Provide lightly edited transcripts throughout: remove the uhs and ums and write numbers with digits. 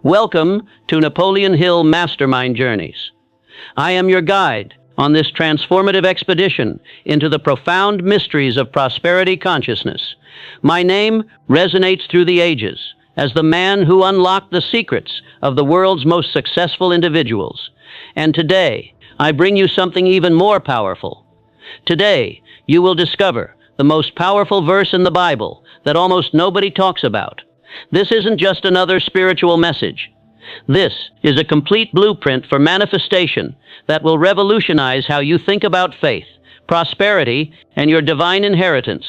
Welcome to Napoleon Hill Mastermind Journeys. I am your guide on this transformative expedition into the profound mysteries of prosperity consciousness. My name resonates through the ages as the man who unlocked the secrets of the world's most successful individuals. And today, I bring you something even more powerful. Today, you will discover the most powerful verse in the Bible that almost nobody talks about. This isn't just another spiritual message. This is a complete blueprint for manifestation that will revolutionize how you think about faith, prosperity, and your divine inheritance.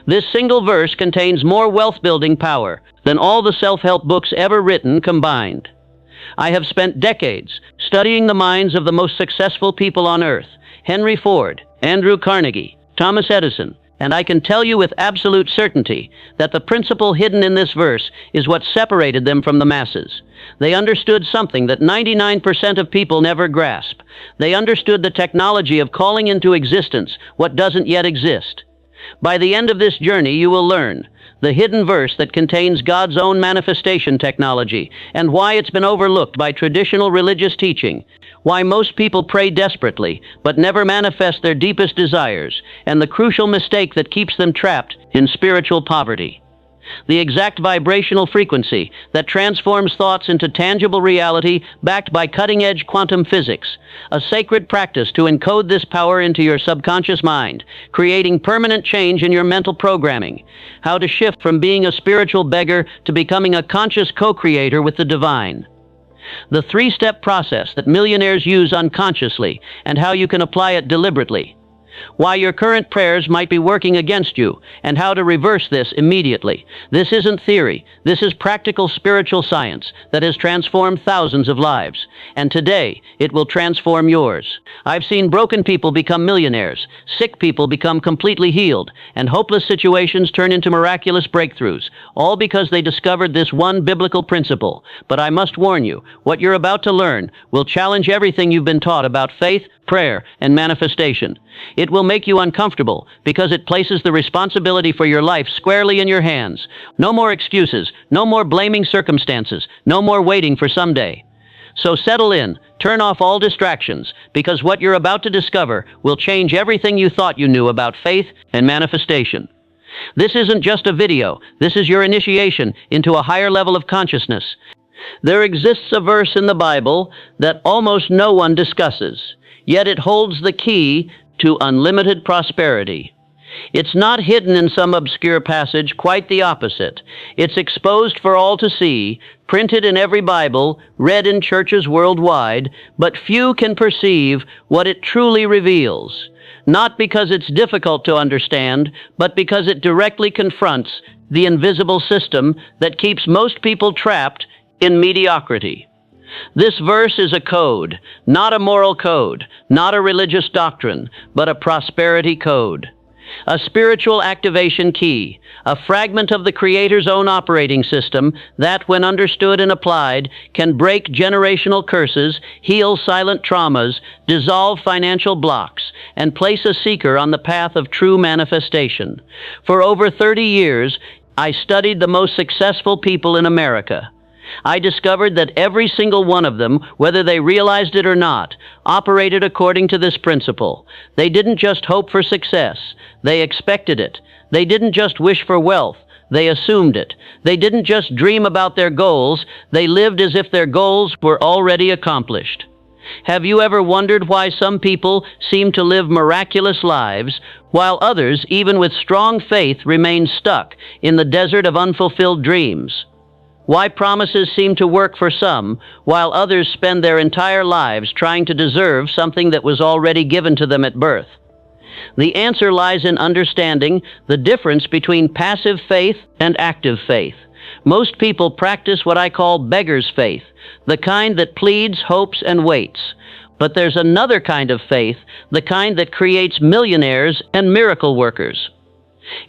This single verse contains more wealth-building power than all the self-help books ever written combined. I have spent decades studying the minds of the most successful people on earth: Henry Ford, Andrew Carnegie, Thomas Edison, and I can tell you with absolute certainty that the principle hidden in this verse is what separated them from the masses. They understood something that 99% of people never grasp. They understood the technology of calling into existence what doesn't yet exist. By the end of this journey, you will learn the hidden verse that contains God's own manifestation technology and why it's been overlooked by traditional religious teaching, why most people pray desperately but never manifest their deepest desires, and the crucial mistake that keeps them trapped in spiritual poverty. The exact vibrational frequency that transforms thoughts into tangible reality backed by cutting-edge quantum physics, a sacred practice to encode this power into your subconscious mind, creating permanent change in your mental programming, how to shift from being a spiritual beggar to becoming a conscious co-creator with the divine. The three-step process that millionaires use unconsciously and how you can apply it deliberately. Why your current prayers might be working against you, and how to reverse this immediately. This isn't theory. This is practical spiritual science that has transformed thousands of lives. And today, it will transform yours. I've seen broken people become millionaires, sick people become completely healed, and hopeless situations turn into miraculous breakthroughs, all because they discovered this one biblical principle. But I must warn you, what you're about to learn will challenge everything you've been taught about faith, prayer, and manifestation. It will make you uncomfortable because it places the responsibility for your life squarely in your hands. No more excuses, no more blaming circumstances, no more waiting for someday. So settle in, turn off all distractions, because what you're about to discover will change everything you thought you knew about faith and manifestation. This isn't just a video, this is your initiation into a higher level of consciousness. There exists a verse in the Bible that almost no one discusses. Yet it holds the key to unlimited prosperity. It's not hidden in some obscure passage, quite the opposite. It's exposed for all to see, printed in every Bible, read in churches worldwide, but few can perceive what it truly reveals. Not because it's difficult to understand, but because it directly confronts the invisible system that keeps most people trapped in mediocrity. This verse is a code, not a moral code, not a religious doctrine, but a prosperity code. A spiritual activation key, a fragment of the Creator's own operating system that, when understood and applied, can break generational curses, heal silent traumas, dissolve financial blocks, and place a seeker on the path of true manifestation. For over 30 years, I studied the most successful people in America. I discovered that every single one of them, whether they realized it or not, operated according to this principle. They didn't just hope for success, they expected it. They didn't just wish for wealth, they assumed it. They didn't just dream about their goals, they lived as if their goals were already accomplished. Have you ever wondered why some people seem to live miraculous lives, while others, even with strong faith, remain stuck in the desert of unfulfilled dreams? Why promises seem to work for some, while others spend their entire lives trying to deserve something that was already given to them at birth? The answer lies in understanding the difference between passive faith and active faith. Most people practice what I call beggar's faith, the kind that pleads, hopes, and waits. But there's another kind of faith, the kind that creates millionaires and miracle workers.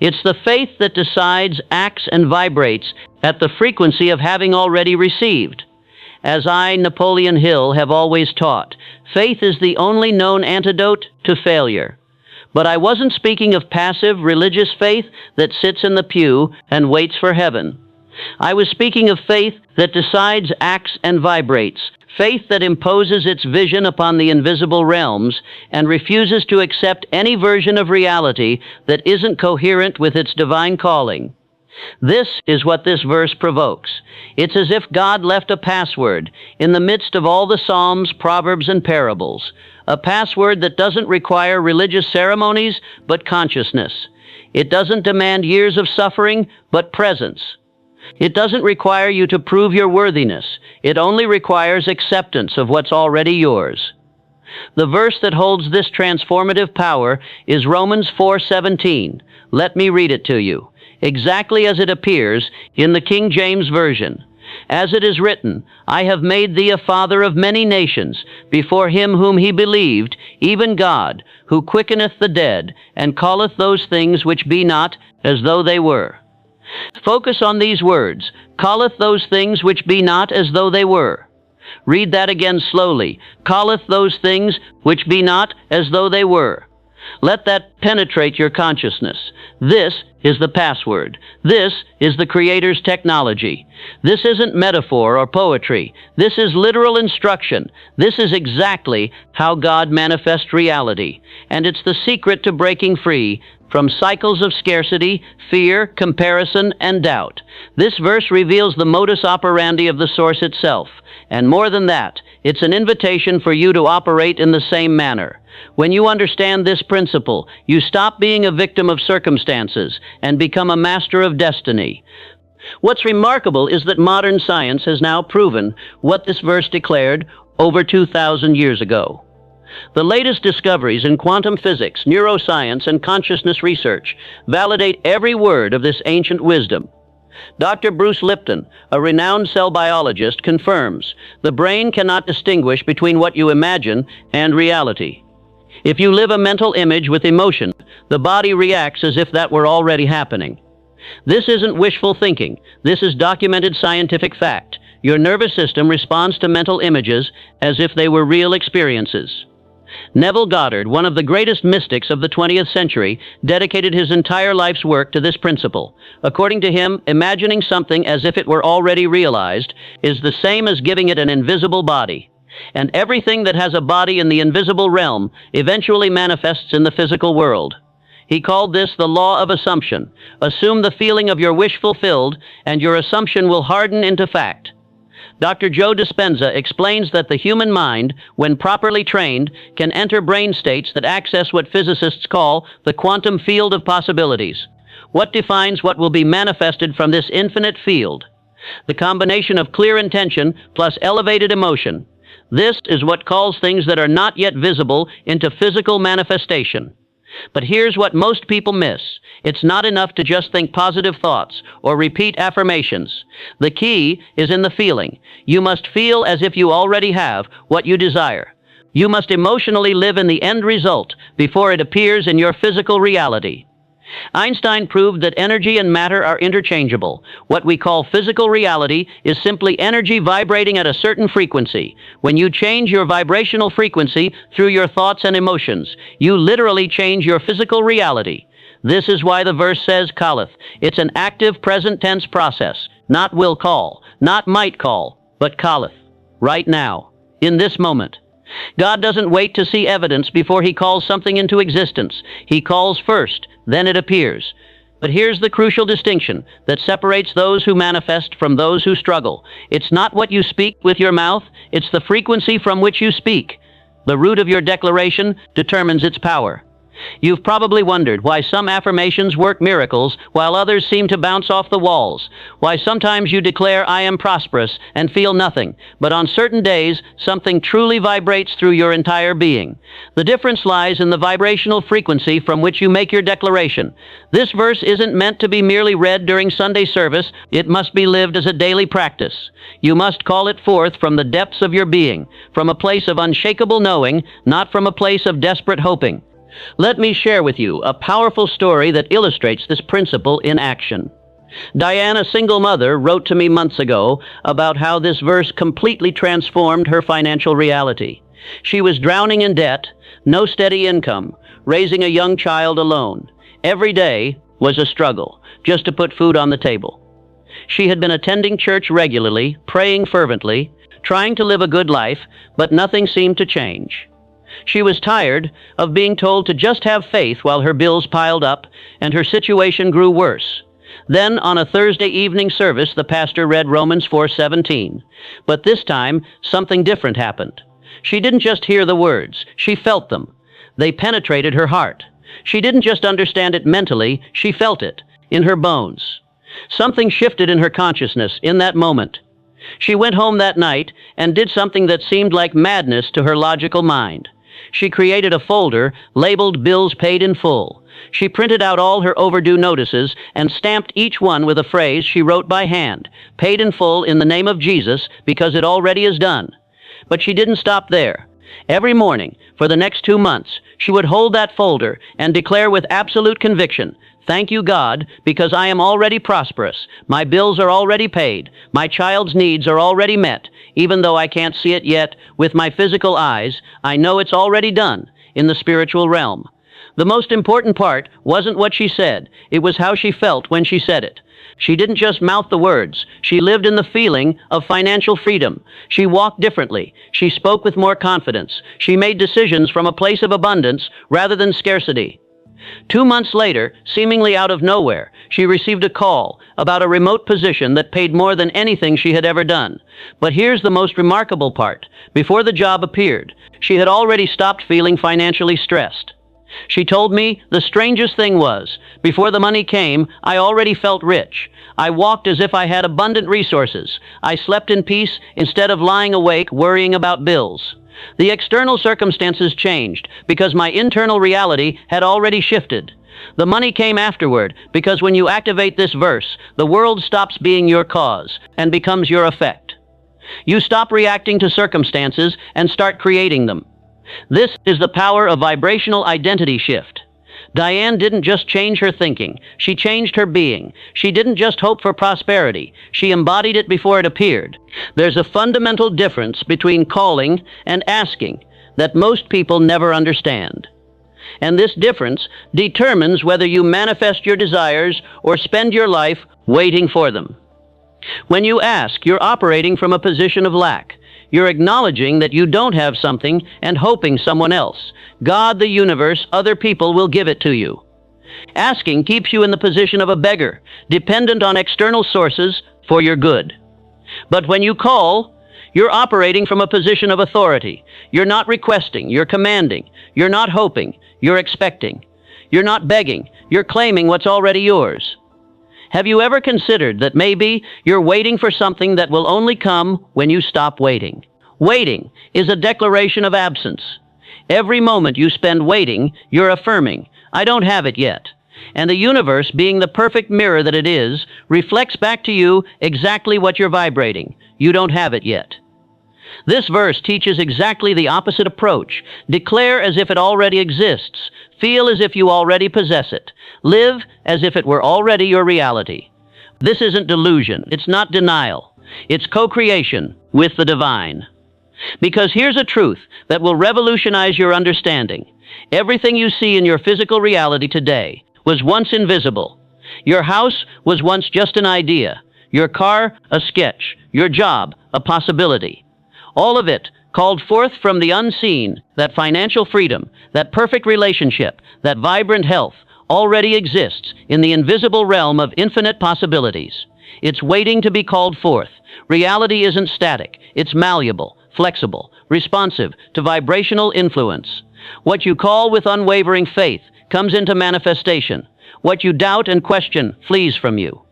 It's the faith that decides, acts, and vibrates at the frequency of having already received. As I, Napoleon Hill, have always taught, faith is the only known antidote to failure. But I wasn't speaking of passive religious faith that sits in the pew and waits for heaven. I was speaking of faith that decides, acts, and vibrates. Faith that imposes its vision upon the invisible realms and refuses to accept any version of reality that isn't coherent with its divine calling. This is what this verse provokes. It's as if God left a password in the midst of all the Psalms, Proverbs, and parables. A password that doesn't require religious ceremonies, but consciousness. It doesn't demand years of suffering, but presence. It doesn't require you to prove your worthiness. It only requires acceptance of what's already yours. The verse that holds this transformative power is Romans 4:17. Let me read it to you, exactly as it appears in the King James Version. As it is written, I have made thee a father of many nations, before him whom he believed, even God, who quickeneth the dead, and calleth those things which be not as though they were. Focus on these words, calleth those things which be not as though they were. Read that again slowly, calleth those things which be not as though they were. Let that penetrate your consciousness. This is the password. This is the Creator's technology. This isn't metaphor or poetry. This is literal instruction. This is exactly how God manifests reality. And it's the secret to breaking free from cycles of scarcity, fear, comparison, and doubt. This verse reveals the modus operandi of the source itself. And more than that, it's an invitation for you to operate in the same manner. When you understand this principle, you stop being a victim of circumstances and become a master of destiny. What's remarkable is that modern science has now proven what this verse declared over 2,000 years ago. The latest discoveries in quantum physics, neuroscience, and consciousness research validate every word of this ancient wisdom. Dr. Bruce Lipton, a renowned cell biologist, confirms the brain cannot distinguish between what you imagine and reality. If you live a mental image with emotion, the body reacts as if that were already happening. This isn't wishful thinking. This is documented scientific fact. Your nervous system responds to mental images as if they were real experiences. Neville Goddard, one of the greatest mystics of the 20th century, dedicated his entire life's work to this principle. According to him, imagining something as if it were already realized is the same as giving it an invisible body. And everything that has a body in the invisible realm eventually manifests in the physical world. He called this the law of assumption. Assume the feeling of your wish fulfilled, and your assumption will harden into fact. Dr. Joe Dispenza explains that the human mind, when properly trained, can enter brain states that access what physicists call the quantum field of possibilities. What defines what will be manifested from this infinite field? The combination of clear intention plus elevated emotion. This is what calls things that are not yet visible into physical manifestation. But here's what most people miss. It's not enough to just think positive thoughts or repeat affirmations. The key is in the feeling. You must feel as if you already have what you desire. You must emotionally live in the end result before it appears in your physical reality. Einstein proved that energy and matter are interchangeable. What we call physical reality is simply energy vibrating at a certain frequency. When you change your vibrational frequency through your thoughts and emotions, you literally change your physical reality. This is why the verse says, calleth. It's an active present tense process, not will call, not might call, but calleth. Right now, in this moment. God doesn't wait to see evidence before he calls something into existence. He calls first, then it appears. But here's the crucial distinction that separates those who manifest from those who struggle. It's not what you speak with your mouth, it's the frequency from which you speak. The root of your declaration determines its power. You've probably wondered why some affirmations work miracles while others seem to bounce off the walls. Why sometimes you declare, I am prosperous, and feel nothing. But on certain days, something truly vibrates through your entire being. The difference lies in the vibrational frequency from which you make your declaration. This verse isn't meant to be merely read during Sunday service. It must be lived as a daily practice. You must call it forth from the depths of your being, from a place of unshakable knowing, not from a place of desperate hoping. Let me share with you a powerful story that illustrates this principle in action. Diane, a single mother, wrote to me months ago about how this verse completely transformed her financial reality. She was drowning in debt, no steady income, raising a young child alone. Every day was a struggle, just to put food on the table. She had been attending church regularly, praying fervently, trying to live a good life, but nothing seemed to change. She was tired of being told to just have faith while her bills piled up and her situation grew worse. Then, on a Thursday evening service, the pastor read Romans 4:17. But this time, something different happened. She didn't just hear the words, she felt them. They penetrated her heart. She didn't just understand it mentally, she felt it, in her bones. Something shifted in her consciousness in that moment. She went home that night and did something that seemed like madness to her logical mind. She created a folder labeled Bills Paid in Full. She printed out all her overdue notices and stamped each one with a phrase she wrote by hand, "Paid in full in the name of Jesus, because it already is done." But she didn't stop there. Every morning, for the next 2 months, she would hold that folder and declare with absolute conviction, "Thank you, God, because I am already prosperous. My bills are already paid. My child's needs are already met. Even though I can't see it yet with my physical eyes, I know it's already done in the spiritual realm." The most important part wasn't what she said, it was how she felt when she said it. She didn't just mouth the words, she lived in the feeling of financial freedom. She walked differently, she spoke with more confidence, she made decisions from a place of abundance rather than scarcity. 2 months later, seemingly out of nowhere, she received a call about a remote position that paid more than anything she had ever done. But here's the most remarkable part. Before the job appeared, she had already stopped feeling financially stressed. She told me the strangest thing was, before the money came, I already felt rich. I walked as if I had abundant resources. I slept in peace instead of lying awake worrying about bills. The external circumstances changed because my internal reality had already shifted. The money came afterward because when you activate this verse, the world stops being your cause and becomes your effect. You stop reacting to circumstances and start creating them. This is the power of vibrational identity shift. Diane didn't just change her thinking, she changed her being. She didn't just hope for prosperity, she embodied it before it appeared. There's a fundamental difference between calling and asking that most people never understand. And this difference determines whether you manifest your desires or spend your life waiting for them. When you ask, you're operating from a position of lack. You're acknowledging that you don't have something and hoping someone else, God, the universe, other people will give it to you. Asking keeps you in the position of a beggar, dependent on external sources for your good. But when you call, you're operating from a position of authority. You're not requesting, you're commanding. You're not hoping, you're expecting. You're not begging, you're claiming what's already yours. Have you ever considered that maybe you're waiting for something that will only come when you stop waiting? Waiting is a declaration of absence. Every moment you spend waiting, you're affirming, I don't have it yet. And the universe, being the perfect mirror that it is, reflects back to you exactly what you're vibrating. You don't have it yet. This verse teaches exactly the opposite approach. Declare as if it already exists. Feel as if you already possess it. Live as if it were already your reality. This isn't delusion. It's not denial. It's co-creation with the divine. Because here's a truth that will revolutionize your understanding. Everything you see in your physical reality today was once invisible. Your house was once just an idea. Your car, a sketch. Your job, a possibility. All of it called forth from the unseen, that financial freedom, that perfect relationship, that vibrant health, already exists in the invisible realm of infinite possibilities. It's waiting to be called forth. Reality isn't static. It's malleable, flexible, responsive to vibrational influence. What you call with unwavering faith comes into manifestation. What you doubt and question flees from you.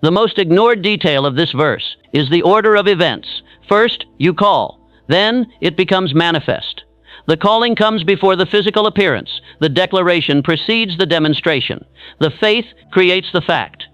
The most ignored detail of this verse is the order of events. First, you call. Then, it becomes manifest. The calling comes before the physical appearance. The declaration precedes the demonstration. The faith creates the fact.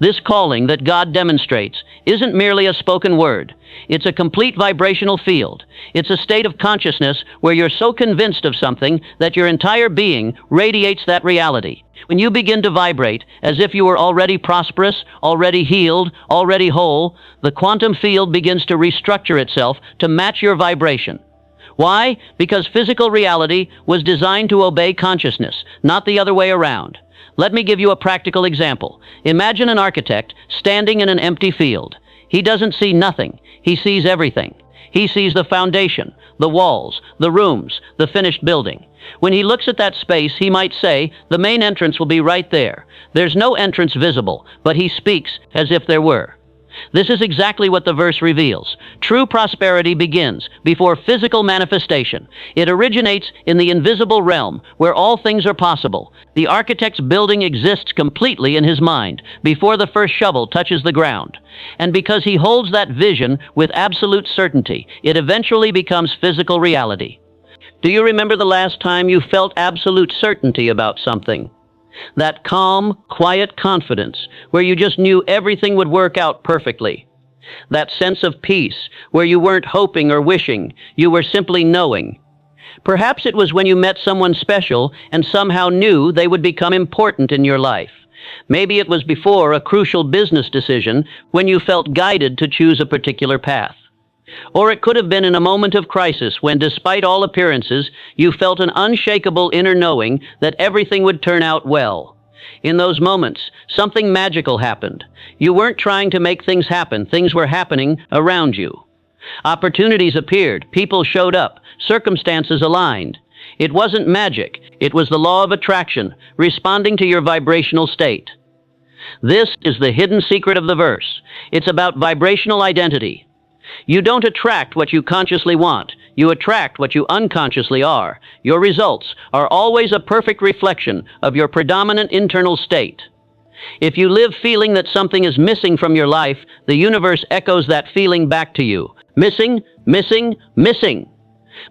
This calling that God demonstrates isn't merely a spoken word. It's a complete vibrational field. It's a state of consciousness where you're so convinced of something that your entire being radiates that reality. When you begin to vibrate as if you were already prosperous, already healed, already whole, the quantum field begins to restructure itself to match your vibration. Why? Because physical reality was designed to obey consciousness, not the other way around. Let me give you a practical example. Imagine an architect standing in an empty field. He doesn't see nothing. He sees everything. He sees the foundation, the walls, the rooms, the finished building. When he looks at that space, he might say, the main entrance will be right there. There's no entrance visible, but he speaks as if there were. This is exactly what the verse reveals. True prosperity begins before physical manifestation. It originates in the invisible realm, where all things are possible. The architect's building exists completely in his mind, before the first shovel touches the ground. And because he holds that vision with absolute certainty, it eventually becomes physical reality. Do you remember the last time you felt absolute certainty about something? That calm, quiet confidence where you just knew everything would work out perfectly. That sense of peace where you weren't hoping or wishing, you were simply knowing. Perhaps it was when you met someone special and somehow knew they would become important in your life. Maybe it was before a crucial business decision when you felt guided to choose a particular path. Or it could have been in a moment of crisis when, despite all appearances, you felt an unshakable inner knowing that everything would turn out well. In those moments, something magical happened. You weren't trying to make things happen. Things were happening around you. Opportunities appeared. People showed up. Circumstances aligned. It wasn't magic. It was the law of attraction, responding to your vibrational state. This is the hidden secret of the verse. It's about vibrational identity. You don't attract what you consciously want. You attract what you unconsciously are. Your results are always a perfect reflection of your predominant internal state. If you live feeling that something is missing from your life, the universe echoes that feeling back to you. Missing, missing, missing.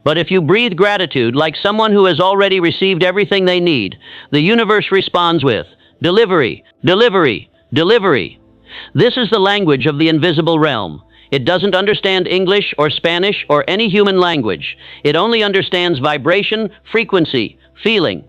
But if you breathe gratitude like someone who has already received everything they need, the universe responds with delivery, delivery, delivery. This is the language of the invisible realm. It doesn't understand English or Spanish or any human language. It only understands vibration, frequency, feeling.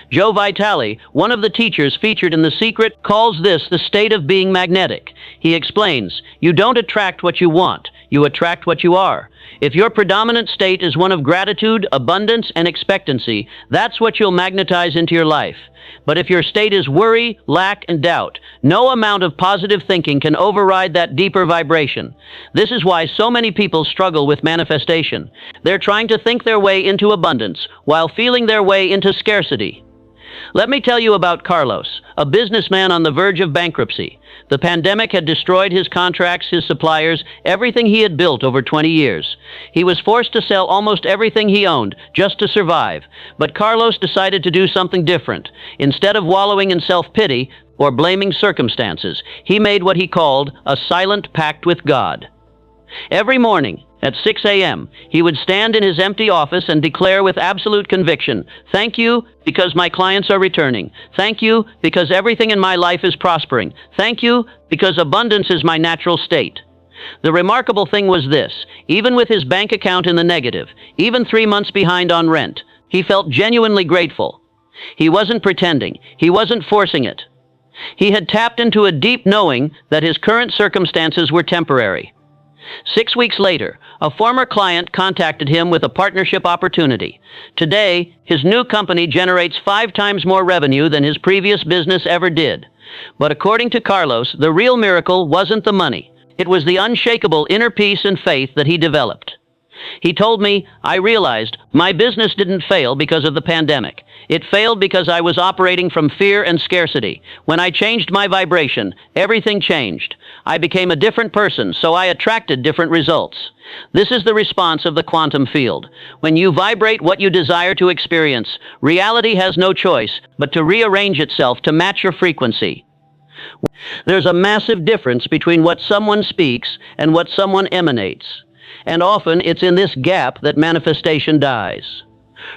Joe Vitale, one of the teachers featured in The Secret, calls this the state of being magnetic. He explains, you don't attract what you want, you attract what you are. If your predominant state is one of gratitude, abundance, and expectancy, that's what you'll magnetize into your life. But if your state is worry, lack, and doubt, no amount of positive thinking can override that deeper vibration. This is why so many people struggle with manifestation. They're trying to think their way into abundance while feeling their way into scarcity. Let me tell you about Carlos, a businessman on the verge of bankruptcy. The pandemic had destroyed his contracts, his suppliers, everything he had built over 20 years. He was forced to sell almost everything he owned just to survive. But Carlos decided to do something different. Instead of wallowing in self-pity or blaming circumstances, he made what he called a silent pact with God. Every morning, at 6 a.m., he would stand in his empty office and declare with absolute conviction, "Thank you because my clients are returning. Thank you because everything in my life is prospering. Thank you because abundance is my natural state." The remarkable thing was this: even with his bank account in the negative, even 3 months behind on rent, he felt genuinely grateful. He wasn't pretending. He wasn't forcing it. He had tapped into a deep knowing that his current circumstances were temporary. 6 weeks later, a former client contacted him with a partnership opportunity. Today, his new company generates 5 times more revenue than his previous business ever did. But according to Carlos, the real miracle wasn't the money. It was the unshakable inner peace and faith that he developed. He told me, "I realized my business didn't fail because of the pandemic. It failed because I was operating from fear and scarcity. When I changed my vibration, everything changed. I became a different person, so I attracted different results." This is the response of the quantum field. When you vibrate what you desire to experience, reality has no choice but to rearrange itself to match your frequency. There's a massive difference between what someone speaks and what someone emanates. And often it's in this gap that manifestation dies.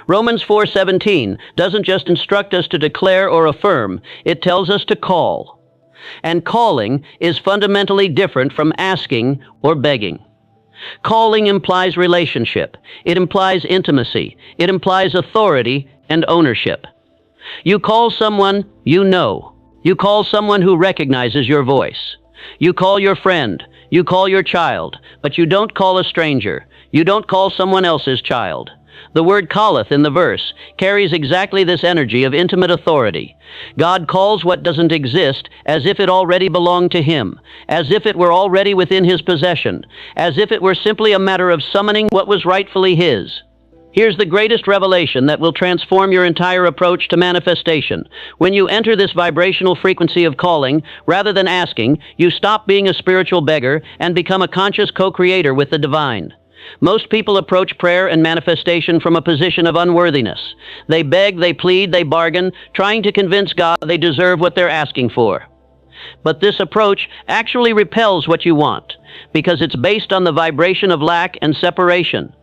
Romans 4:17 doesn't just instruct us to declare or affirm, it tells us to call. And calling is fundamentally different from asking or begging. Calling implies relationship. It implies intimacy. It implies authority and ownership. You call someone you know. You call someone who recognizes your voice. You call your friend. You call your child, but you don't call a stranger. You don't call someone else's child. The word calleth in the verse carries exactly this energy of intimate authority. God calls what doesn't exist as if it already belonged to Him, as if it were already within His possession, as if it were simply a matter of summoning what was rightfully His. Here's the greatest revelation that will transform your entire approach to manifestation. When you enter this vibrational frequency of calling, rather than asking, you stop being a spiritual beggar and become a conscious co-creator with the divine. Most people approach prayer and manifestation from a position of unworthiness. They beg, they plead, they bargain, trying to convince God they deserve what they're asking for. But this approach actually repels what you want, because it's based on the vibration of lack and separation.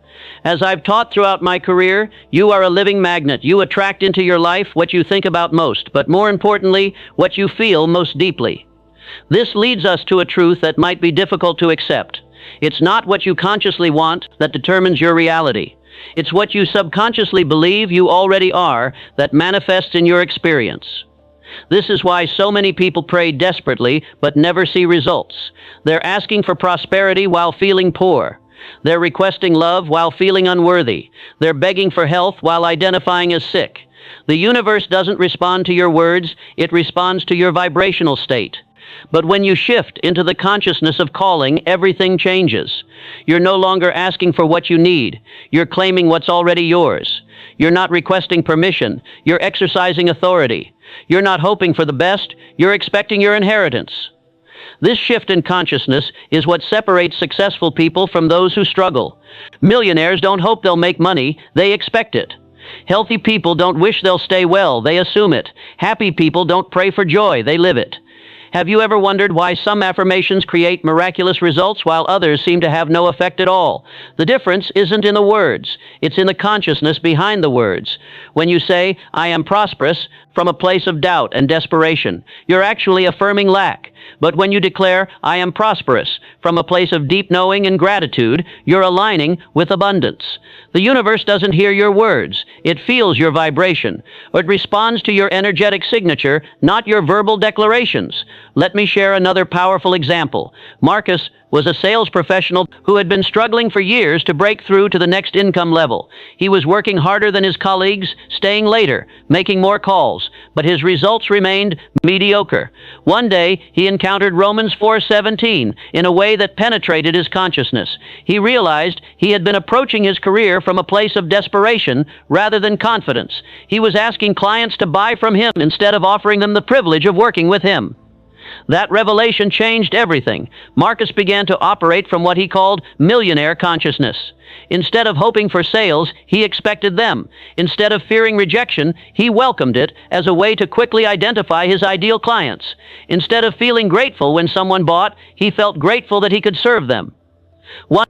As I've taught throughout my career, you are a living magnet. You attract into your life what you think about most, but more importantly, what you feel most deeply. This leads us to a truth that might be difficult to accept. It's not what you consciously want that determines your reality. It's what you subconsciously believe you already are that manifests in your experience. This is why so many people pray desperately but never see results. They're asking for prosperity while feeling poor. They're requesting love while feeling unworthy. They're begging for health while identifying as sick. The universe doesn't respond to your words, it responds to your vibrational state. But when you shift into the consciousness of calling, everything changes. You're no longer asking for what you need. You're claiming what's already yours. You're not requesting permission. You're exercising authority. You're not hoping for the best. You're expecting your inheritance. This shift in consciousness is what separates successful people from those who struggle. Millionaires don't hope they'll make money, they expect it. Healthy people don't wish they'll stay well, they assume it. Happy people don't pray for joy, they live it. Have you ever wondered why some affirmations create miraculous results while others seem to have no effect at all? The difference isn't in the words, it's in the consciousness behind the words. When you say, "I am prosperous," from a place of doubt and desperation, you're actually affirming lack. But when you declare, "I am prosperous," from a place of deep knowing and gratitude, you're aligning with abundance. The universe doesn't hear your words, it feels your vibration. It responds to your energetic signature, not your verbal declarations. Let me share another powerful example. Marcus was a sales professional who had been struggling for years to break through to the next income level. He was working harder than his colleagues, staying later, making more calls, but his results remained mediocre. One day, he encountered Romans 4:17 in a way that penetrated his consciousness. He realized he had been approaching his career from a place of desperation rather than confidence. He was asking clients to buy from him instead of offering them the privilege of working with him. That revelation changed everything. Marcus began to operate from what he called millionaire consciousness. Instead of hoping for sales, he expected them. Instead of fearing rejection, he welcomed it as a way to quickly identify his ideal clients. Instead of feeling grateful when someone bought, he felt grateful that he could serve them.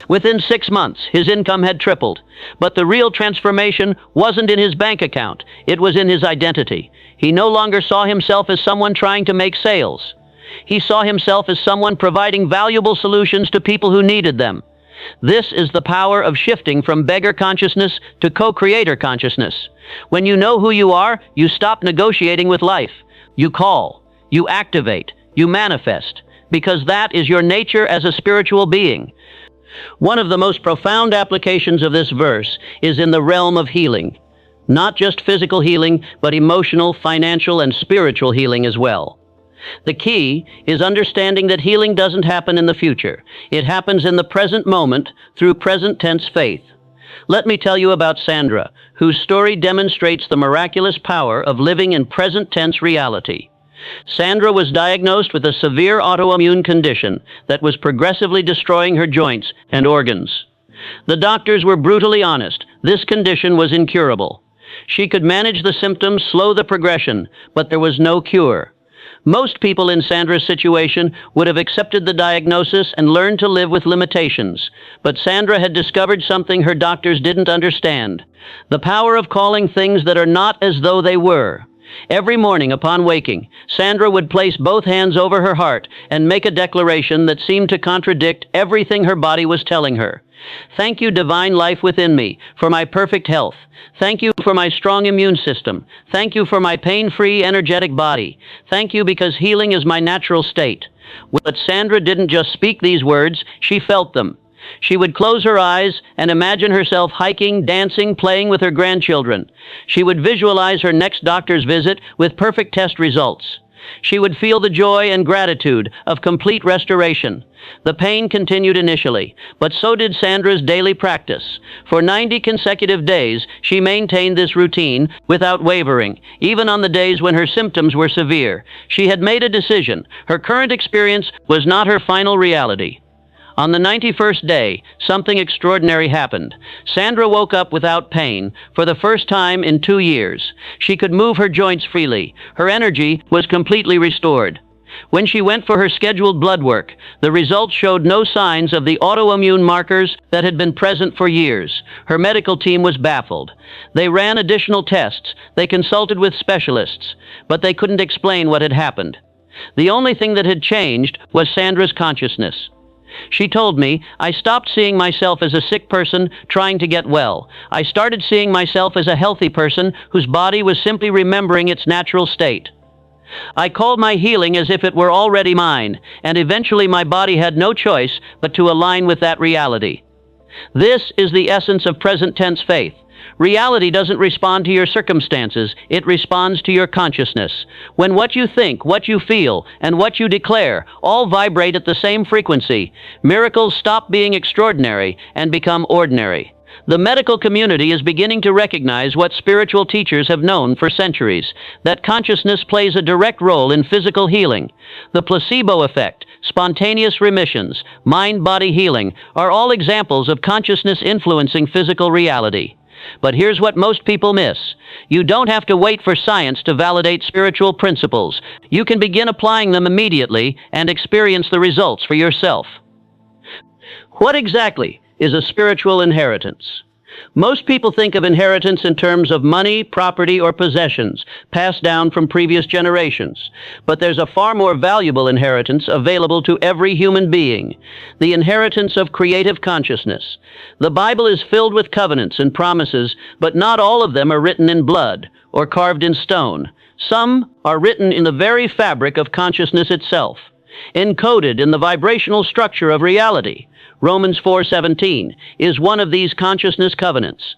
Within 6 months, his income had tripled. But the real transformation wasn't in his bank account. It was in his identity. He no longer saw himself as someone trying to make sales. He saw himself as someone providing valuable solutions to people who needed them. This is the power of shifting from beggar consciousness to co-creator consciousness. When you know who you are, you stop negotiating with life. You call, you activate, you manifest, because that is your nature as a spiritual being. One of the most profound applications of this verse is in the realm of healing. Not just physical healing, but emotional, financial, and spiritual healing as well. The key is understanding that healing doesn't happen in the future. It happens in the present moment through present tense faith. Let me tell you about Sandra, whose story demonstrates the miraculous power of living in present tense reality. Sandra was diagnosed with a severe autoimmune condition that was progressively destroying her joints and organs. The doctors were brutally honest. This condition was incurable. She could manage the symptoms, slow the progression, but there was no cure. Most people in Sandra's situation would have accepted the diagnosis and learned to live with limitations. But Sandra had discovered something her doctors didn't understand: the power of calling things that are not as though they were. Every morning upon waking, Sandra would place both hands over her heart and make a declaration that seemed to contradict everything her body was telling her. "Thank you, divine life within me, for my perfect health. Thank you for my strong immune system. Thank you for my pain-free, energetic body. Thank you because healing is my natural state." But Sandra didn't just speak these words, she felt them. She would close her eyes and imagine herself hiking, dancing, playing with her grandchildren. She would visualize her next doctor's visit with perfect test results. She would feel the joy and gratitude of complete restoration. The pain continued initially, but so did Sandra's daily practice. For 90 consecutive days, she maintained this routine without wavering, even on the days when her symptoms were severe. She had made a decision. Her current experience was not her final reality. On the 91st day, something extraordinary happened. Sandra woke up without pain for the first time in 2 years. She could move her joints freely. Her energy was completely restored. When she went for her scheduled blood work, the results showed no signs of the autoimmune markers that had been present for years. Her medical team was baffled. They ran additional tests. They consulted with specialists, but they couldn't explain what had happened. The only thing that had changed was Sandra's consciousness. She told me, "I stopped seeing myself as a sick person trying to get well. I started seeing myself as a healthy person whose body was simply remembering its natural state. I called my healing as if it were already mine, and eventually my body had no choice but to align with that reality." This is the essence of present tense faith. Reality doesn't respond to your circumstances, it responds to your consciousness. When what you think, what you feel, and what you declare all vibrate at the same frequency, miracles stop being extraordinary and become ordinary. The medical community is beginning to recognize what spiritual teachers have known for centuries, that consciousness plays a direct role in physical healing. The placebo effect, spontaneous remissions, mind-body healing are all examples of consciousness influencing physical reality. But here's what most people miss. You don't have to wait for science to validate spiritual principles. You can begin applying them immediately and experience the results for yourself. What exactly is a spiritual inheritance? Most people think of inheritance in terms of money, property, or possessions passed down from previous generations. But there's a far more valuable inheritance available to every human being, the inheritance of creative consciousness. The Bible is filled with covenants and promises, but not all of them are written in blood or carved in stone. Some are written in the very fabric of consciousness itself, encoded in the vibrational structure of reality. Romans 4:17 is one of these consciousness covenants.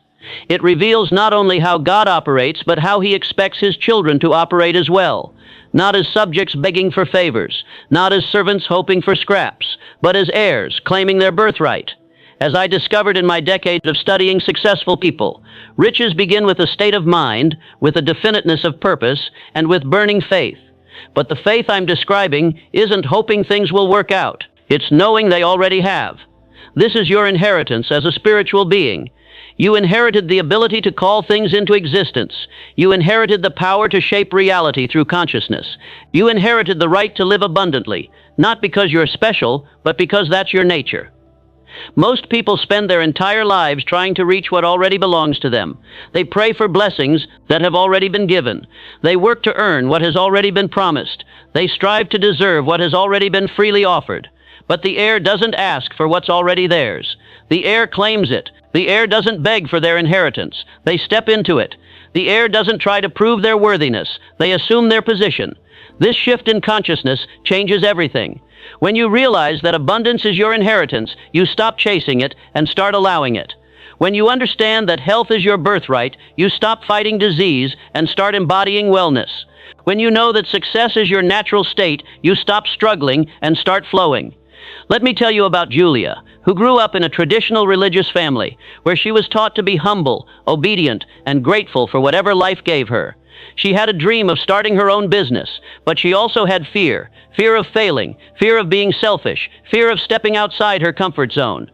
It reveals not only how God operates, but how He expects His children to operate as well. Not as subjects begging for favors, not as servants hoping for scraps, but as heirs claiming their birthright. As I discovered in my decades of studying successful people, riches begin with a state of mind, with a definiteness of purpose, and with burning faith. But the faith I'm describing isn't hoping things will work out. It's knowing they already have. This is your inheritance as a spiritual being. You inherited the ability to call things into existence. You inherited the power to shape reality through consciousness. You inherited the right to live abundantly, not because you're special, but because that's your nature. Most people spend their entire lives trying to reach what already belongs to them. They pray for blessings that have already been given. They work to earn what has already been promised. They strive to deserve what has already been freely offered. But the heir doesn't ask for what's already theirs. The heir claims it. The heir doesn't beg for their inheritance. They step into it. The heir doesn't try to prove their worthiness. They assume their position. This shift in consciousness changes everything. When you realize that abundance is your inheritance, you stop chasing it and start allowing it. When you understand that health is your birthright, you stop fighting disease and start embodying wellness. When you know that success is your natural state, you stop struggling and start flowing. Let me tell you about Julia, who grew up in a traditional religious family, where she was taught to be humble, obedient, and grateful for whatever life gave her. She had a dream of starting her own business, but she also had fear of failing, fear of being selfish, fear of stepping outside her comfort zone.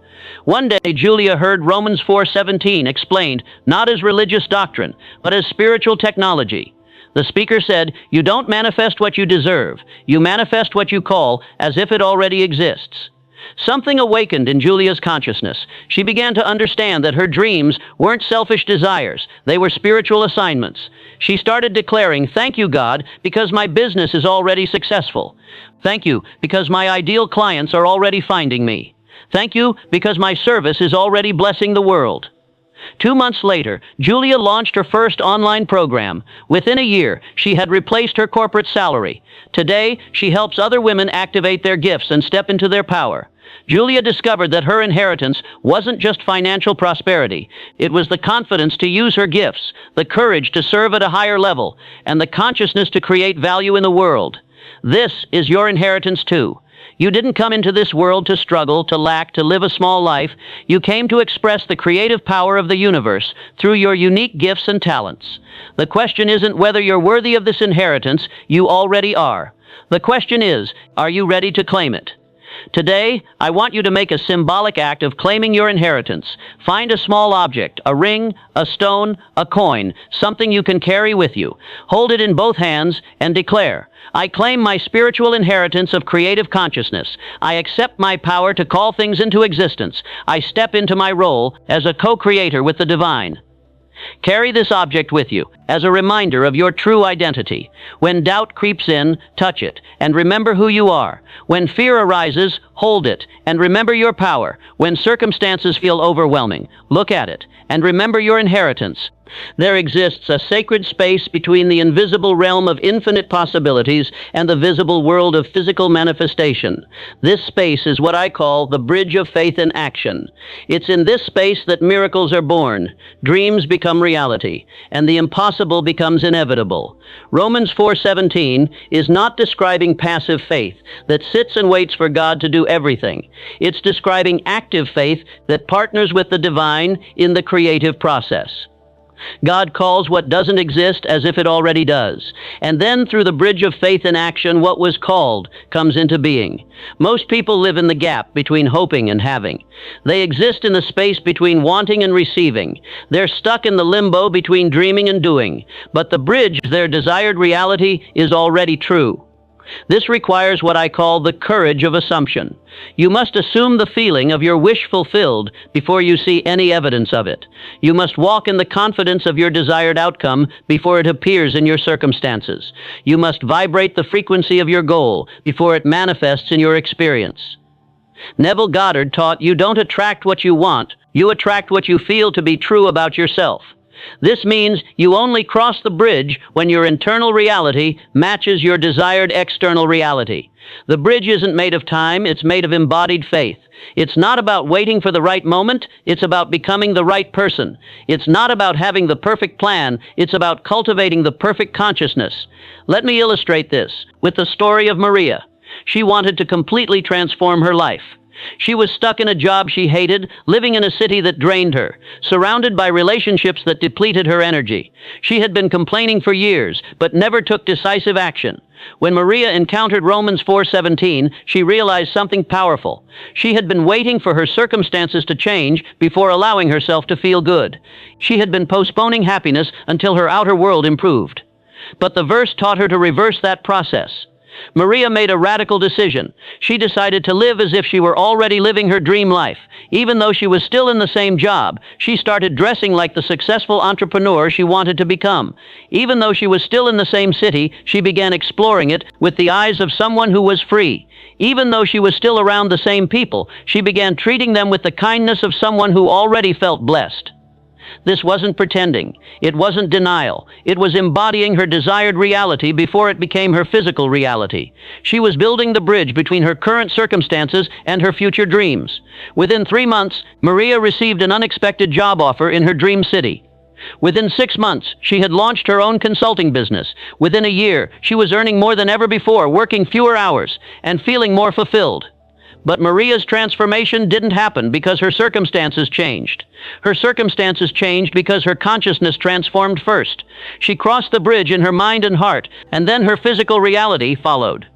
One day, Julia heard Romans 4:17 explained not as religious doctrine, but as spiritual technology. The speaker said, "You don't manifest what you deserve. You manifest what you call as if it already exists." Something awakened in Julia's consciousness. She began to understand that her dreams weren't selfish desires. They were spiritual assignments. She started declaring, "Thank you, God, because my business is already successful. Thank you, because my ideal clients are already finding me. Thank you, because my service is already blessing the world." 2 months later, Julia launched her first online program. Within a year, she had replaced her corporate salary. Today, she helps other women activate their gifts and step into their power. Julia discovered that her inheritance wasn't just financial prosperity. It was the confidence to use her gifts, the courage to serve at a higher level, and the consciousness to create value in the world. This is your inheritance too. You didn't come into this world to struggle, to lack, to live a small life. You came to express the creative power of the universe through your unique gifts and talents. The question isn't whether you're worthy of this inheritance. You already are. The question is, are you ready to claim it? Today, I want you to make a symbolic act of claiming your inheritance. Find a small object, a ring, a stone, a coin, something you can carry with you. Hold it in both hands and declare, I claim my spiritual inheritance of creative consciousness. I accept my power to call things into existence. I step into my role as a co-creator with the divine. Carry this object with you as a reminder of your true identity. When doubt creeps in, touch it and remember who you are. When fear arises, hold it and remember your power. When circumstances feel overwhelming, look at it and remember your inheritance. There exists a sacred space between the invisible realm of infinite possibilities and the visible world of physical manifestation. This space is what I call the bridge of faith in action. It's in this space that miracles are born, dreams become reality, and the impossible becomes inevitable. Romans 4:17 is not describing passive faith that sits and waits for God to do everything. It's describing active faith that partners with the divine in the creative process. God calls what doesn't exist as if it already does. And then through the bridge of faith in action, what was called comes into being. Most people live in the gap between hoping and having. They exist in the space between wanting and receiving. They're stuck in the limbo between dreaming and doing. But the bridge, their desired reality, is already true. This requires what I call the courage of assumption. You must assume the feeling of your wish fulfilled before you see any evidence of it. You must walk in the confidence of your desired outcome before it appears in your circumstances. You must vibrate the frequency of your goal before it manifests in your experience. Neville Goddard taught you don't attract what you want, you attract what you feel to be true about yourself. This means you only cross the bridge when your internal reality matches your desired external reality. The bridge isn't made of time, it's made of embodied faith. It's not about waiting for the right moment, it's about becoming the right person. It's not about having the perfect plan, it's about cultivating the perfect consciousness. Let me illustrate this with the story of Maria. She wanted to completely transform her life. She was stuck in a job she hated, living in a city that drained her, surrounded by relationships that depleted her energy. She had been complaining for years, but never took decisive action. When Maria encountered Romans 4:17, she realized something powerful. She had been waiting for her circumstances to change before allowing herself to feel good. She had been postponing happiness until her outer world improved. But the verse taught her to reverse that process. Maria made a radical decision. She decided to live as if she were already living her dream life. Even though she was still in the same job, she started dressing like the successful entrepreneur she wanted to become. Even though she was still in the same city, she began exploring it with the eyes of someone who was free. Even though she was still around the same people, she began treating them with the kindness of someone who already felt blessed. This wasn't pretending. It wasn't denial. It was embodying her desired reality before it became her physical reality. She was building the bridge between her current circumstances and her future dreams. Within 3 months, Maria received an unexpected job offer in her dream city. Within 6 months, she had launched her own consulting business. Within a year, she was earning more than ever before, working fewer hours, and feeling more fulfilled. But Maria's transformation didn't happen because her circumstances changed. Her circumstances changed because her consciousness transformed first. She crossed the bridge in her mind and heart, and then her physical reality followed.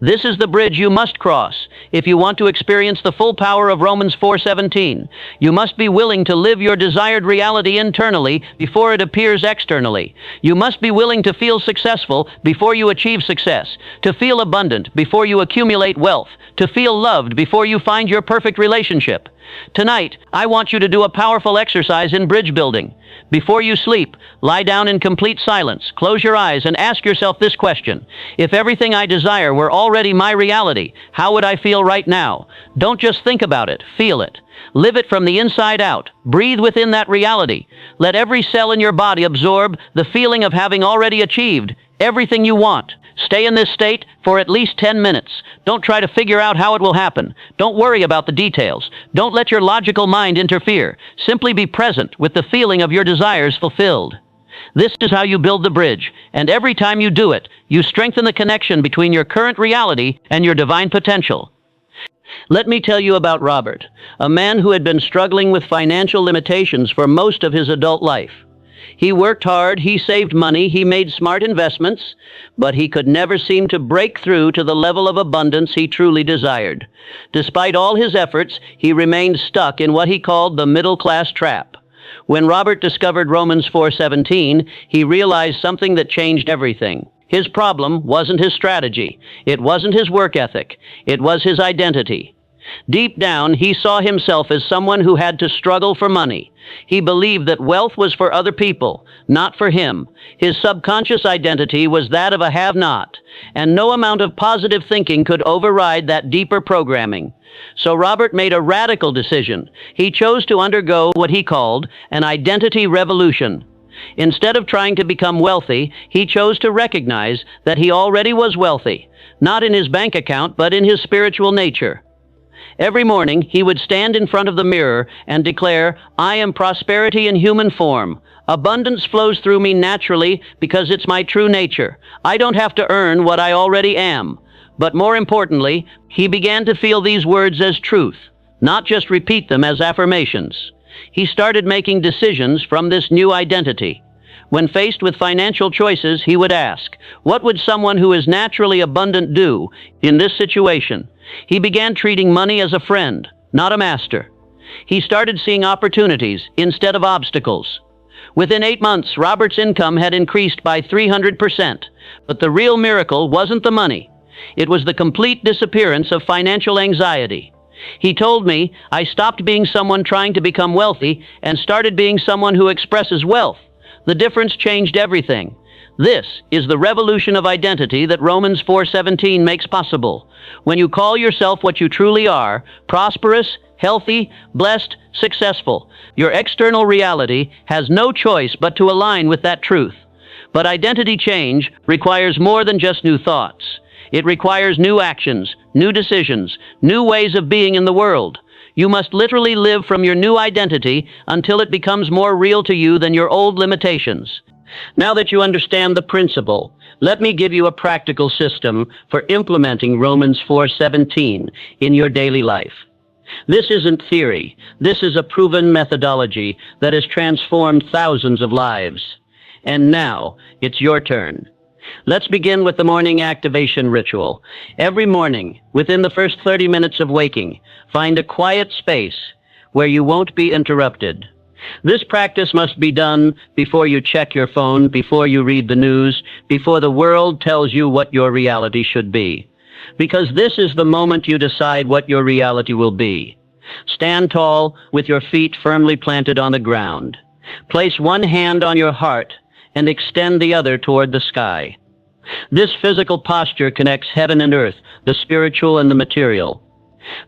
This is the bridge you must cross if you want to experience the full power of Romans 4:17. You must be willing to live your desired reality internally before it appears externally. You must be willing to feel successful before you achieve success, to feel abundant before you accumulate wealth, to feel loved before you find your perfect relationship. Tonight, I want you to do a powerful exercise in bridge building. Before you sleep, lie down in complete silence, close your eyes, and ask yourself this question. If everything I desire were already my reality, how would I feel right now? Don't just think about it, feel it. Live it from the inside out. Breathe within that reality. Let every cell in your body absorb the feeling of having already achieved everything you want. Stay in this state for at least 10 minutes. Don't try to figure out how it will happen. Don't worry about the details. Don't let your logical mind interfere. Simply be present with the feeling of your desires fulfilled. This is how you build the bridge, and every time you do it, you strengthen the connection between your current reality and your divine potential. Let me tell you about Robert, a man who had been struggling with financial limitations for most of his adult life. He worked hard, he saved money, he made smart investments, but he could never seem to break through to the level of abundance he truly desired. Despite all his efforts, he remained stuck in what he called the middle-class trap. When Robert discovered Romans 4:17, he realized something that changed everything. His problem wasn't his strategy. It wasn't his work ethic. It was his identity. Deep down, he saw himself as someone who had to struggle for money. He believed that wealth was for other people, not for him. His subconscious identity was that of a have-not, and no amount of positive thinking could override that deeper programming. So Robert made a radical decision. He chose to undergo what he called an identity revolution. Instead of trying to become wealthy, he chose to recognize that he already was wealthy, not in his bank account, but in his spiritual nature. Every morning, he would stand in front of the mirror and declare, "I am prosperity in human form. Abundance flows through me naturally because it's my true nature. I don't have to earn what I already am." But more importantly, he began to feel these words as truth, not just repeat them as affirmations. He started making decisions from this new identity. When faced with financial choices, he would ask, what would someone who is naturally abundant do in this situation? He began treating money as a friend, not a master. He started seeing opportunities instead of obstacles. Within 8 months, Robert's income had increased by 300%. But the real miracle wasn't the money. It was the complete disappearance of financial anxiety. He told me, "I stopped being someone trying to become wealthy and started being someone who expresses wealth." The difference changed everything. This is the revolution of identity that Romans 4:17 makes possible. When you call yourself what you truly are, prosperous, healthy, blessed, successful, your external reality has no choice but to align with that truth. But identity change requires more than just new thoughts. It requires new actions, new decisions, new ways of being in the world. You must literally live from your new identity until it becomes more real to you than your old limitations. Now that you understand the principle, let me give you a practical system for implementing Romans 4:17 in your daily life. This isn't theory. This is a proven methodology that has transformed thousands of lives. And now, it's your turn. Let's begin with the morning activation ritual. Every morning, within the first 30 minutes of waking, find a quiet space where you won't be interrupted. This practice must be done before you check your phone, before you read the news, before the world tells you what your reality should be. Because this is the moment you decide what your reality will be. Stand tall with your feet firmly planted on the ground. Place one hand on your heart and extend the other toward the sky. This physical posture connects heaven and earth, the spiritual and the material.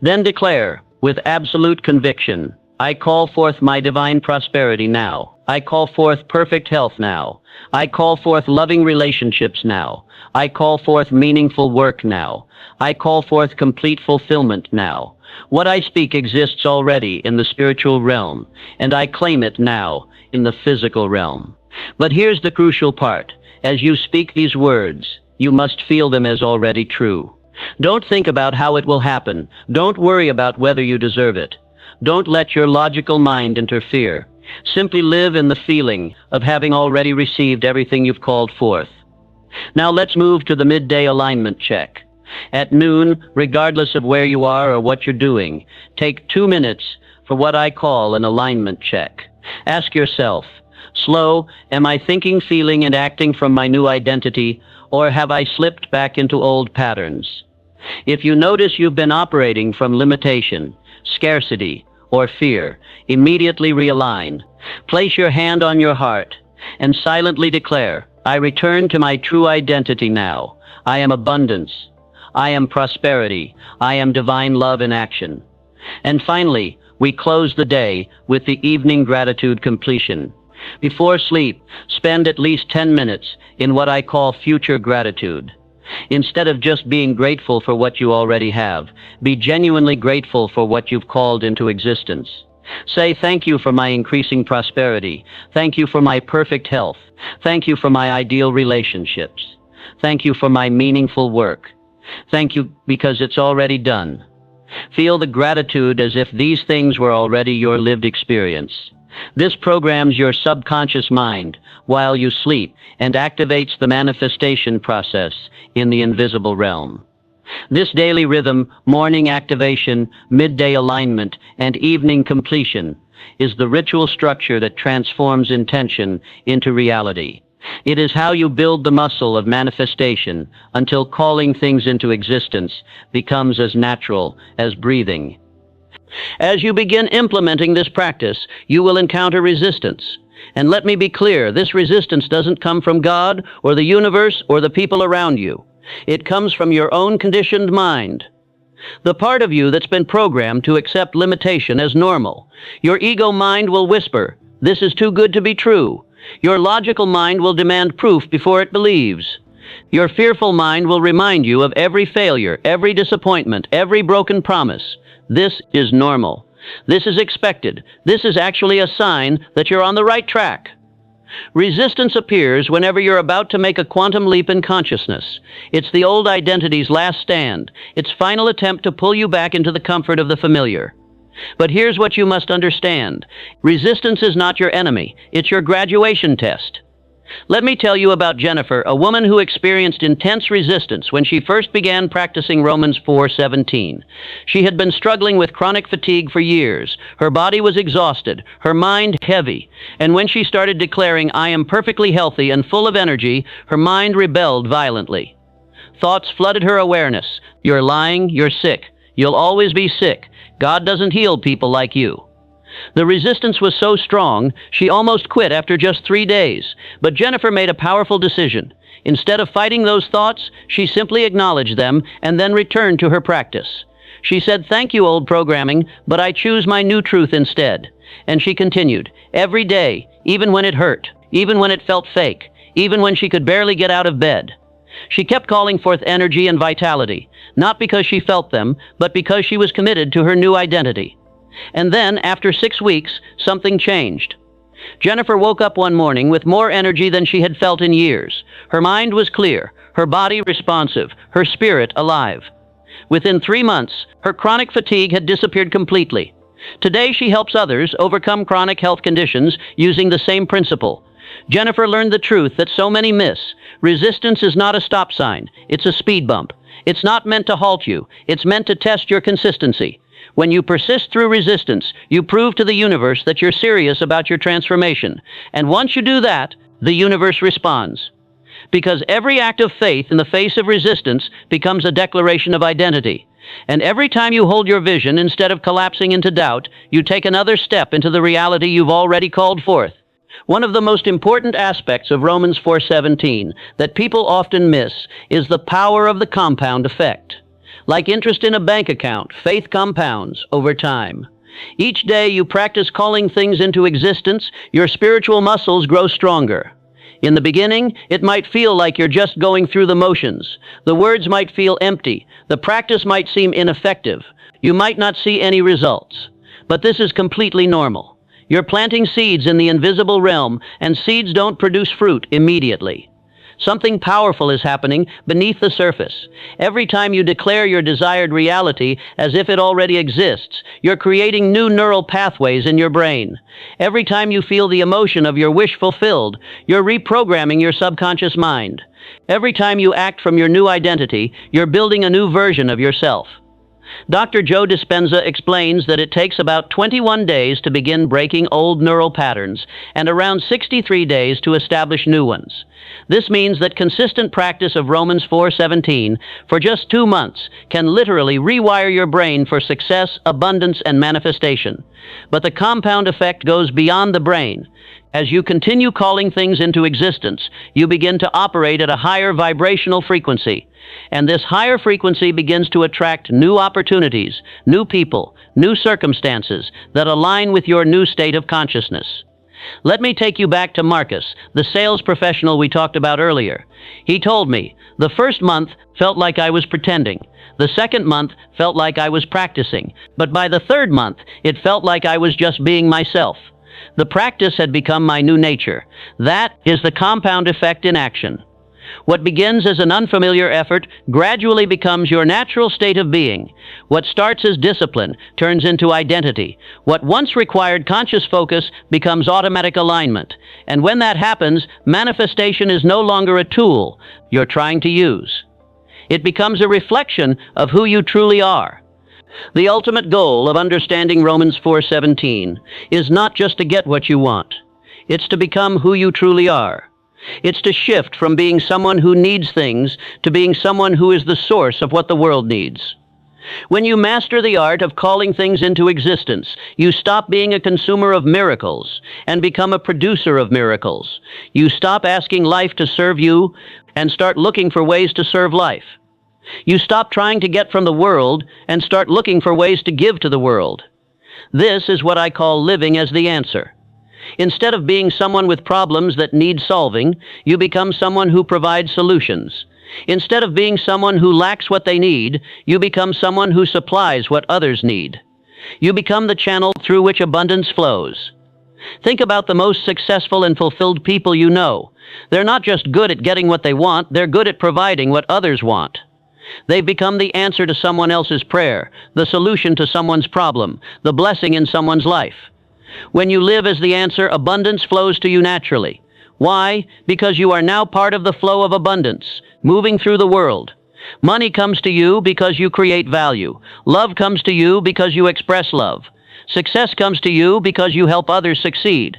Then declare, with absolute conviction, I call forth my divine prosperity now. I call forth perfect health now. I call forth loving relationships now. I call forth meaningful work now. I call forth complete fulfillment now. What I speak exists already in the spiritual realm, and I claim it now in the physical realm. But here's the crucial part. As you speak these words, you must feel them as already true. Don't think about how it will happen. Don't worry about whether you deserve it. Don't let your logical mind interfere. Simply live in the feeling of having already received everything you've called forth. Now let's move to the midday alignment check. At noon, regardless of where you are or what you're doing, take 2 minutes for what I call an alignment check. Ask yourself, slow, am I thinking, feeling, and acting from my new identity, or have I slipped back into old patterns? If you notice you've been operating from limitation, scarcity, or fear, immediately realign. Place your hand on your heart and silently declare, I return to my true identity now. I am abundance. I am prosperity. I am divine love in action. And finally, we close the day with the evening gratitude completion. Before sleep, spend at least 10 minutes in what I call future gratitude. Instead of just being grateful for what you already have, be genuinely grateful for what you've called into existence. Say, thank you for my increasing prosperity. Thank you for my perfect health. Thank you for my ideal relationships. Thank you for my meaningful work. Thank you because it's already done. Feel the gratitude as if these things were already your lived experience. This programs your subconscious mind while you sleep and activates the manifestation process in the invisible realm. This daily rhythm, morning activation, midday alignment, and evening completion, is the ritual structure that transforms intention into reality. It is how you build the muscle of manifestation until calling things into existence becomes as natural as breathing. As you begin implementing this practice, you will encounter resistance. And let me be clear, this resistance doesn't come from God or the universe or the people around you. It comes from your own conditioned mind. The part of you that's been programmed to accept limitation as normal. Your ego mind will whisper, "This is too good to be true." Your logical mind will demand proof before it believes. Your fearful mind will remind you of every failure, every disappointment, every broken promise. This is normal. This is expected. This is actually a sign that you're on the right track. Resistance appears whenever you're about to make a quantum leap in consciousness. It's the old identity's last stand, its final attempt to pull you back into the comfort of the familiar. But here's what you must understand. Resistance is not your enemy. It's your graduation test. Let me tell you about Jennifer, a woman who experienced intense resistance when she first began practicing Romans 4:17. She had been struggling with chronic fatigue for years. Her body was exhausted, her mind heavy, and when she started declaring, "I am perfectly healthy and full of energy," her mind rebelled violently. Thoughts flooded her awareness. "You're lying, you're sick. You'll always be sick. God doesn't heal people like you." The resistance was so strong, she almost quit after just 3 days. But Jennifer made a powerful decision. Instead of fighting those thoughts, she simply acknowledged them and then returned to her practice. She said, "Thank you, old programming, but I choose my new truth instead." And she continued, every day, even when it hurt, even when it felt fake, even when she could barely get out of bed. She kept calling forth energy and vitality, not because she felt them, but because she was committed to her new identity. And then, after 6 weeks, something changed. Jennifer woke up one morning with more energy than she had felt in years. Her mind was clear, her body responsive, her spirit alive. Within 3 months, her chronic fatigue had disappeared completely. Today, she helps others overcome chronic health conditions using the same principle. Jennifer learned the truth that so many miss. Resistance is not a stop sign, it's a speed bump. It's not meant to halt you, it's meant to test your consistency. When you persist through resistance, you prove to the universe that you're serious about your transformation. And once you do that, the universe responds. Because every act of faith in the face of resistance becomes a declaration of identity. And every time you hold your vision instead of collapsing into doubt, you take another step into the reality you've already called forth. One of the most important aspects of Romans 4:17 that people often miss is the power of the compound effect. Like interest in a bank account, faith compounds over time. Each day you practice calling things into existence, your spiritual muscles grow stronger. In the beginning, it might feel like you're just going through the motions. The words might feel empty. The practice might seem ineffective. You might not see any results. But this is completely normal. You're planting seeds in the invisible realm, and seeds don't produce fruit immediately. Something powerful is happening beneath the surface. Every time you declare your desired reality as if it already exists, you're creating new neural pathways in your brain. Every time you feel the emotion of your wish fulfilled, you're reprogramming your subconscious mind. Every time you act from your new identity, you're building a new version of yourself. Dr. Joe Dispenza explains that it takes about 21 days to begin breaking old neural patterns and around 63 days to establish new ones. This means that consistent practice of Romans 4:17 for just 2 months can literally rewire your brain for success, abundance, and manifestation. But the compound effect goes beyond the brain. As you continue calling things into existence, you begin to operate at a higher vibrational frequency. And this higher frequency begins to attract new opportunities, new people, new circumstances that align with your new state of consciousness. Let me take you back to Marcus, the sales professional we talked about earlier. He told me, the first month felt like I was pretending. The second month felt like I was practicing. But by the third month, it felt like I was just being myself. The practice had become my new nature. That is the compound effect in action. What begins as an unfamiliar effort gradually becomes your natural state of being. What starts as discipline turns into identity. What once required conscious focus becomes automatic alignment. And when that happens, manifestation is no longer a tool you're trying to use. It becomes a reflection of who you truly are. The ultimate goal of understanding Romans 4:17 is not just to get what you want. It's to become who you truly are. It's to shift from being someone who needs things to being someone who is the source of what the world needs. When you master the art of calling things into existence, you stop being a consumer of miracles and become a producer of miracles. You stop asking life to serve you and start looking for ways to serve life. You stop trying to get from the world and start looking for ways to give to the world. This is what I call living as the answer. Instead of being someone with problems that need solving, you become someone who provides solutions. Instead of being someone who lacks what they need, you become someone who supplies what others need. You become the channel through which abundance flows. Think about the most successful and fulfilled people you know. They're not just good at getting what they want, they're good at providing what others want. They've become the answer to someone else's prayer, the solution to someone's problem, the blessing in someone's life. When you live as the answer, abundance flows to you naturally. Why? Because you are now part of the flow of abundance, moving through the world. Money comes to you because you create value. Love comes to you because you express love. Success comes to you because you help others succeed.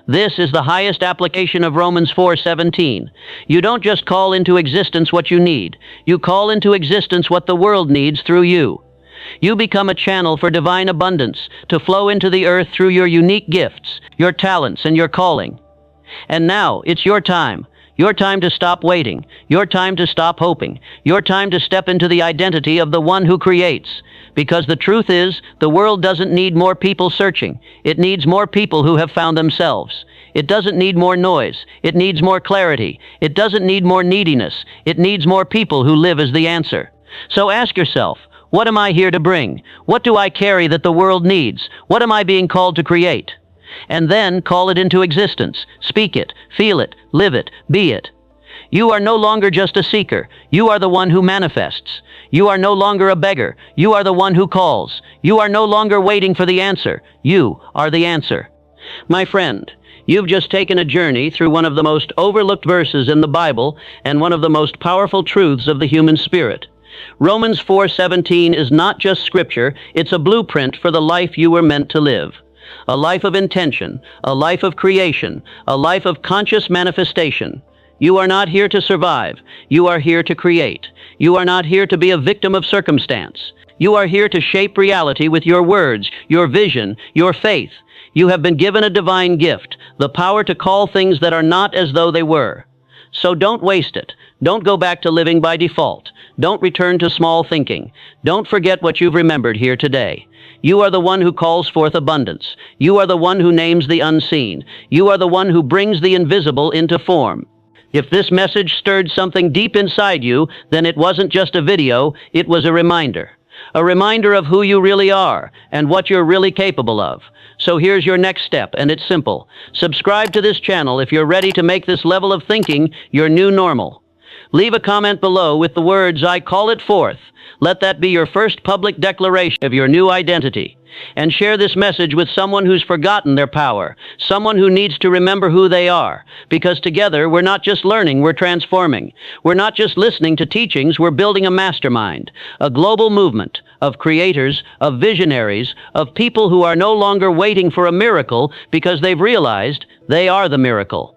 This is the highest application of Romans 4:17. You don't just call into existence what you need. You call into existence what the world needs through you. You become a channel for divine abundance to flow into the earth through your unique gifts, your talents, and your calling. And now, it's your time. Your time to stop waiting. Your time to stop hoping. Your time to step into the identity of the one who creates. Because the truth is, the world doesn't need more people searching. It needs more people who have found themselves. It doesn't need more noise. It needs more clarity. It doesn't need more neediness. It needs more people who live as the answer. So ask yourself, what am I here to bring? What do I carry that the world needs? What am I being called to create? And then call it into existence. Speak it, feel it, live it, be it. You are no longer just a seeker. You are the one who manifests. You are no longer a beggar. You are the one who calls. You are no longer waiting for the answer. You are the answer. My friend, you've just taken a journey through one of the most overlooked verses in the Bible and one of the most powerful truths of the human spirit. Romans 4:17 is not just scripture, it's a blueprint for the life you were meant to live. A life of intention, a life of creation, a life of conscious manifestation. You are not here to survive. You are here to create. You are not here to be a victim of circumstance. You are here to shape reality with your words, your vision, your faith. You have been given a divine gift, the power to call things that are not as though they were. So don't waste it. Don't go back to living by default. Don't return to small thinking. Don't forget what you've remembered here today. You are the one who calls forth abundance. You are the one who names the unseen. You are the one who brings the invisible into form. If this message stirred something deep inside you, then it wasn't just a video, it was a reminder. A reminder of who you really are and what you're really capable of. So here's your next step, and it's simple. Subscribe to this channel if you're ready to make this level of thinking your new normal. Leave a comment below with the words, "I call it forth." Let that be your first public declaration of your new identity. And share this message with someone who's forgotten their power, someone who needs to remember who they are. Because together, we're not just learning, we're transforming. We're not just listening to teachings, we're building a mastermind, a global movement of creators, of visionaries, of people who are no longer waiting for a miracle because they've realized they are the miracle.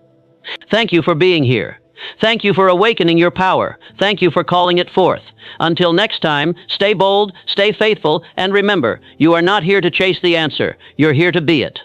Thank you for being here. Thank you for awakening your power. Thank you for calling it forth. Until next time, stay bold, stay faithful, and remember, you are not here to chase the answer. You're here to be it.